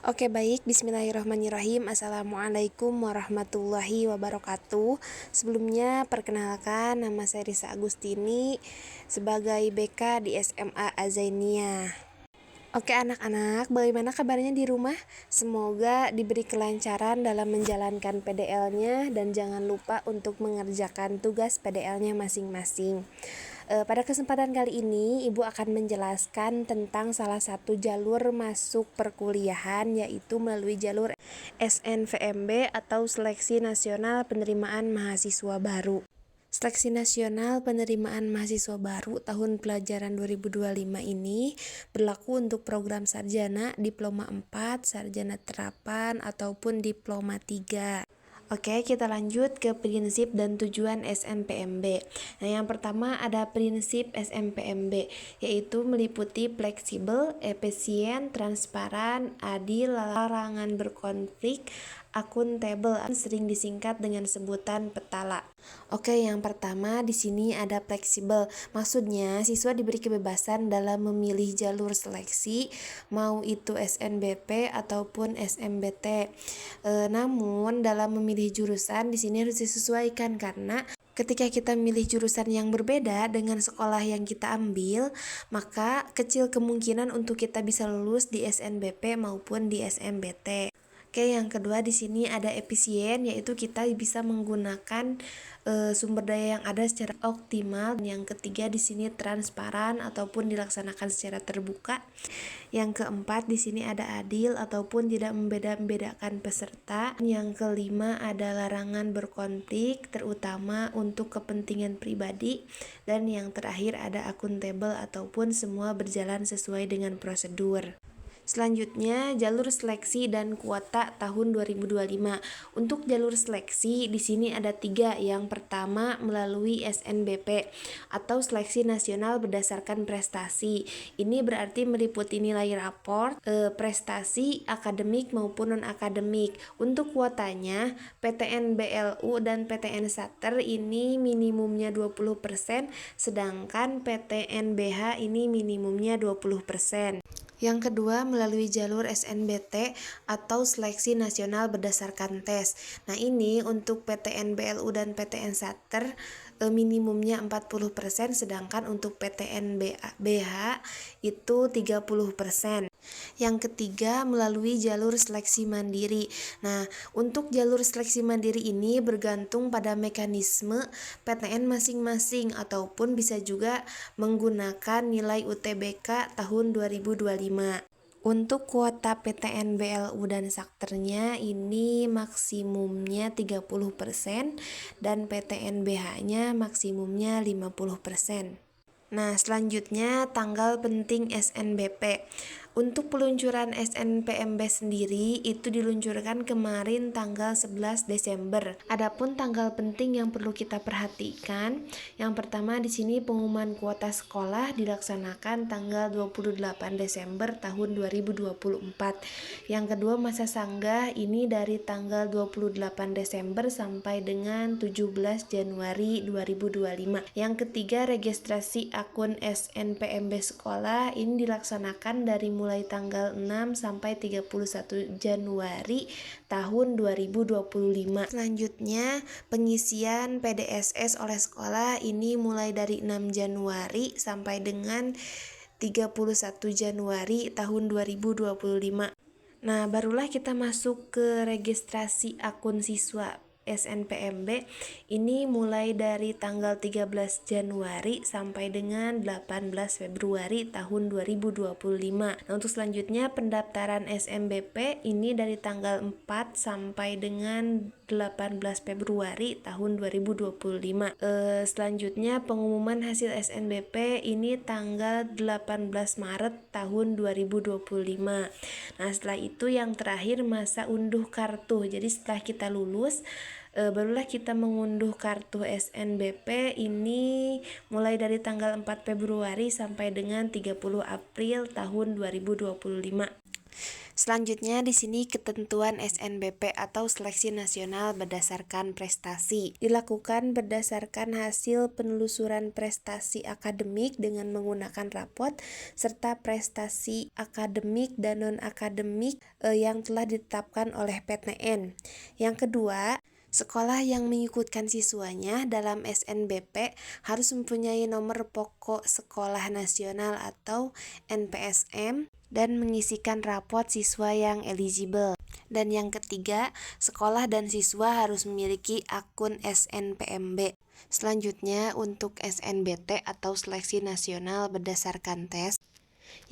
Oke baik, bismillahirrahmanirrahim. Assalamualaikum warahmatullahi wabarakatuh. Sebelumnya perkenalkan, nama saya Risa Agustini sebagai BK di SMA Azainia. Oke anak-anak, bagaimana kabarnya di rumah? Semoga diberi kelancaran dalam menjalankan PDL-nya dan jangan lupa untuk mengerjakan tugas PDL-nya masing-masing. Pada kesempatan kali ini, Ibu akan menjelaskan tentang salah satu jalur masuk perkuliahan, yaitu melalui jalur SNVMB atau Seleksi Nasional Penerimaan Mahasiswa Baru. Seleksi Nasional Penerimaan Mahasiswa Baru tahun pelajaran 2025 ini berlaku untuk program sarjana, diploma 4, sarjana terapan, ataupun diploma 3. Oke, kita lanjut ke prinsip dan tujuan SNPMB. Nah, yang pertama ada prinsip SNPMB, yaitu meliputi fleksibel, efisien, transparan, adil, larangan berkonflik, akuntabel, sering disingkat dengan sebutan petala. Oke, yang pertama di sini ada fleksibel. Maksudnya siswa diberi kebebasan dalam memilih jalur seleksi, mau itu SNBP ataupun SMBT. Namun dalam memilih jurusan di sini harus disesuaikan karena ketika kita milih jurusan yang berbeda dengan sekolah yang kita ambil, maka kecil kemungkinan untuk kita bisa lulus di SNBP maupun di SMBT. Oke, yang kedua di sini ada efisien, yaitu kita bisa menggunakan sumber daya yang ada secara optimal. Yang ketiga di sini transparan ataupun dilaksanakan secara terbuka. Yang keempat di sini ada adil ataupun tidak membeda-bedakan peserta. Yang kelima ada larangan berkonflik terutama untuk kepentingan pribadi. Dan yang terakhir ada akuntabel ataupun semua berjalan sesuai dengan prosedur. Selanjutnya, jalur seleksi dan kuota tahun 2025. Untuk jalur seleksi, di sini ada 3. Yang pertama, melalui SNBP atau Seleksi Nasional Berdasarkan Prestasi. Ini berarti meliputi nilai raport, prestasi, akademik maupun non-akademik. Untuk kuotanya, PTN BLU dan PTN Sater ini minimumnya 20%, sedangkan PTN BH ini minimumnya 20%. Yang kedua, melalui jalur SNBT atau Seleksi Nasional Berdasarkan Tes. Nah, ini untuk PTN BLU dan PTN Sater minimumnya 40%, sedangkan untuk PTN BH itu 30%. Yang ketiga, melalui jalur seleksi mandiri. Nah, untuk jalur seleksi mandiri ini bergantung pada mekanisme PTN masing-masing ataupun bisa juga menggunakan nilai UTBK tahun 2025. Untuk kuota PTN BLU dan Sakternya ini maksimumnya 30% dan PTN BH-nya maksimumnya 50%. Nah, selanjutnya tanggal penting SNBP. Untuk peluncuran SNPMB sendiri itu diluncurkan kemarin tanggal 11 Desember. Adapun tanggal penting yang perlu kita perhatikan, yang pertama di sini pengumuman kuota sekolah dilaksanakan tanggal 28 Desember tahun 2024. Yang kedua, masa sanggah ini dari tanggal 28 Desember sampai dengan 17 Januari 2025. Yang ketiga, registrasi akun SNPMB sekolah ini dilaksanakan dari mulai tanggal 6 sampai 31 Januari tahun 2025. Selanjutnya, pengisian PDSS oleh sekolah ini mulai dari 6 Januari sampai dengan 31 Januari tahun 2025. Nah, barulah kita masuk ke registrasi akun siswa SNPMB ini mulai dari tanggal 13 Januari sampai dengan 18 Februari tahun 2025. Nah, untuk selanjutnya pendaftaran SNBP ini dari tanggal 4 sampai dengan 18 Februari tahun 2025. Selanjutnya pengumuman hasil SNBP ini tanggal 18 Maret tahun 2025. Nah, setelah itu yang terakhir masa unduh kartu. Jadi setelah kita lulus barulah kita mengunduh kartu SNBP ini mulai dari tanggal 4 Februari sampai dengan 30 April tahun 2025. Selanjutnya di sini ketentuan SNBP atau Seleksi Nasional Berdasarkan Prestasi. Dilakukan berdasarkan hasil penelusuran prestasi akademik dengan menggunakan rapot serta prestasi akademik dan non-akademik yang telah ditetapkan oleh PTN. Yang kedua, sekolah yang mengikutkan siswanya dalam SNBP harus mempunyai nomor pokok sekolah nasional atau NPSM dan mengisikan rapot siswa yang eligible. Dan yang ketiga, sekolah dan siswa harus memiliki akun SNPMB. Selanjutnya untuk SNBT atau Seleksi Nasional Berdasarkan Tes,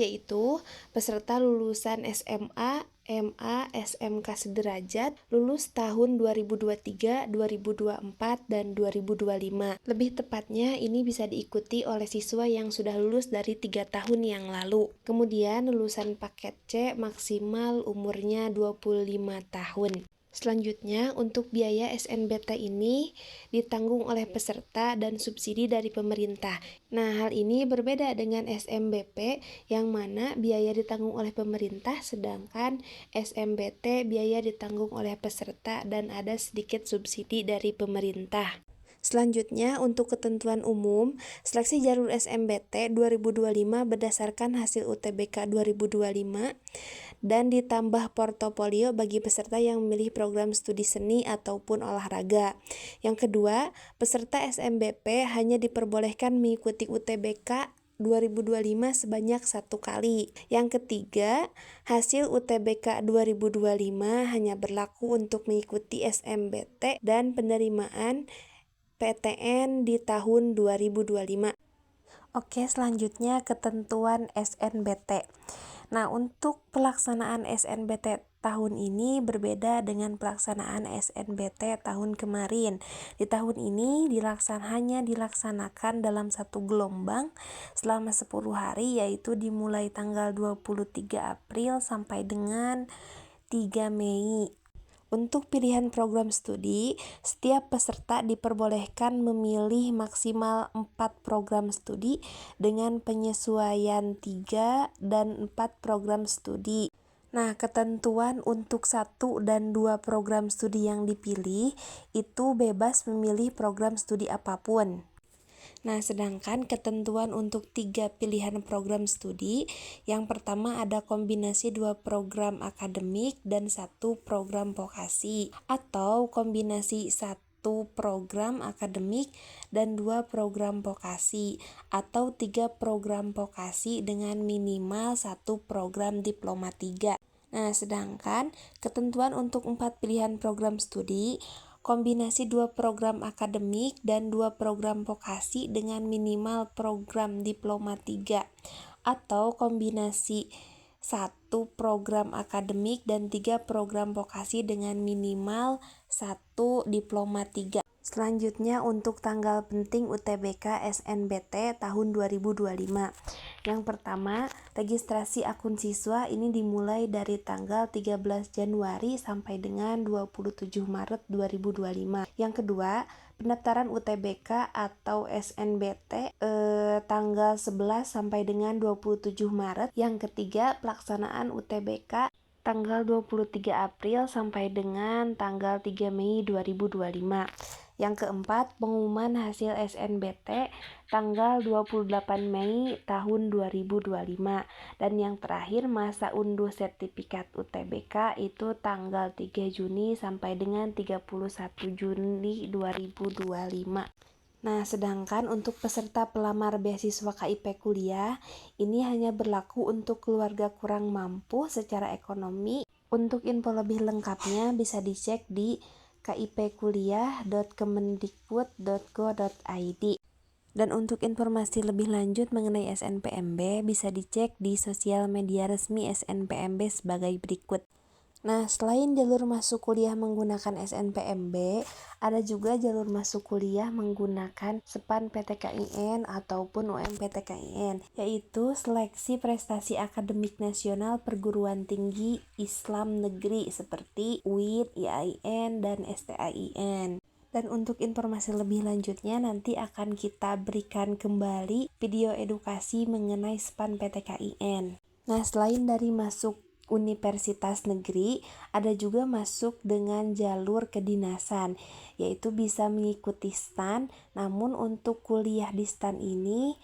yaitu peserta lulusan SMA, MA, SMK sederajat lulus tahun 2023, 2024, dan 2025. Lebih tepatnya ini bisa diikuti oleh siswa yang sudah lulus dari 3 tahun yang lalu. Kemudian lulusan paket C maksimal umurnya 25 tahun. Selanjutnya, untuk biaya SNBT ini ditanggung oleh peserta dan subsidi dari pemerintah. Nah, hal ini berbeda dengan SMBP yang mana biaya ditanggung oleh pemerintah, sedangkan SMBT biaya ditanggung oleh peserta dan ada sedikit subsidi dari pemerintah. Selanjutnya, untuk ketentuan umum, seleksi jalur SMBT 2025 berdasarkan hasil UTBK 2025 dan ditambah portofolio bagi peserta yang memilih program studi seni ataupun olahraga. Yang kedua, peserta SMBP hanya diperbolehkan mengikuti UTBK 2025 sebanyak 1 kali. Yang ketiga, hasil UTBK 2025 hanya berlaku untuk mengikuti SMBT dan penerimaan PTN di tahun 2025. Oke, selanjutnya ketentuan SNBT. Nah, untuk pelaksanaan SNBT tahun ini berbeda dengan pelaksanaan SNBT tahun kemarin. Di tahun ini hanya dilaksanakan dalam satu gelombang selama 10 hari, yaitu dimulai tanggal 23 April sampai dengan 3 Mei. Untuk pilihan program studi, setiap peserta diperbolehkan memilih maksimal 4 program studi dengan penyesuaian 3 dan 4 program studi. Nah, ketentuan untuk 1 dan 2 program studi yang dipilih itu bebas memilih program studi apapun. Nah, sedangkan ketentuan untuk 3 pilihan program studi, yang pertama ada kombinasi 2 program akademik dan 1 program vokasi, atau kombinasi 1 program akademik dan 2 program vokasi, atau 3 program vokasi dengan minimal 1 program diploma 3. Nah, sedangkan ketentuan untuk 4 pilihan program studi, kombinasi 2 program akademik dan 2 program vokasi dengan minimal program diploma 3, atau kombinasi 1 program akademik dan 3 program vokasi dengan minimal 1 diploma 3. Selanjutnya untuk tanggal penting UTBK SNBT tahun 2025. Yang pertama, registrasi akun siswa ini dimulai dari tanggal 13 Januari sampai dengan 27 Maret 2025. Yang kedua, pendaftaran UTBK atau SNBT tanggal 11 sampai dengan 27 Maret. Yang ketiga, pelaksanaan UTBK tanggal 23 April sampai dengan tanggal 3 Mei 2025. Yang keempat, pengumuman hasil SNBT tanggal 28 Mei tahun 2025. Dan yang terakhir, masa unduh sertifikat UTBK itu tanggal 3 Juni sampai dengan 31 Juli 2025. Nah, sedangkan untuk peserta pelamar beasiswa KIP kuliah, ini hanya berlaku untuk keluarga kurang mampu secara ekonomi. Untuk info lebih lengkapnya bisa dicek di kipkuliah.kemendikbud.go.id. Dan untuk informasi lebih lanjut mengenai SNPMB bisa dicek di sosial media resmi SNPMB sebagai berikut. Nah, selain jalur masuk kuliah menggunakan SNPMB, ada juga jalur masuk kuliah menggunakan SPAN PTKIN ataupun UMPTKIN, yaitu Seleksi Prestasi Akademik Nasional Perguruan Tinggi Islam Negeri seperti UIN, IAIN, dan STAIN. Dan untuk informasi lebih lanjutnya nanti akan kita berikan kembali video edukasi mengenai SPAN PTKIN. Nah, selain dari masuk universitas negeri, ada juga masuk dengan jalur kedinasan, yaitu bisa mengikuti STAN. Namun untuk kuliah di STAN ini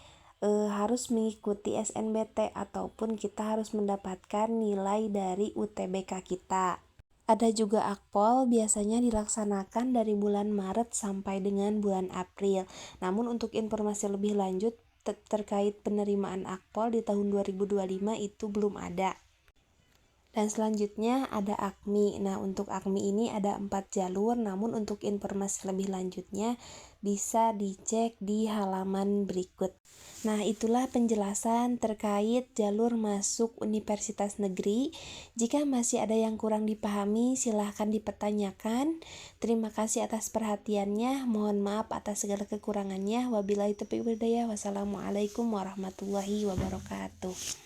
harus mengikuti SNBT ataupun kita harus mendapatkan nilai dari UTBK kita. Ada juga akpol, biasanya dilaksanakan dari bulan Maret sampai dengan bulan April. Namun untuk informasi lebih lanjut terkait penerimaan akpol di tahun 2025 itu belum ada. Dan selanjutnya ada AKMI. Nah, untuk AKMI ini ada 4 jalur, namun untuk informasi lebih lanjutnya bisa dicek di halaman berikut. Nah, itulah penjelasan terkait jalur masuk universitas negeri. Jika masih ada yang kurang dipahami, silahkan dipertanyakan. Terima kasih atas perhatiannya. Mohon maaf atas segala kekurangannya. Wabillahi taufiq wal hidayah. Wassalamualaikum warahmatullahi wabarakatuh.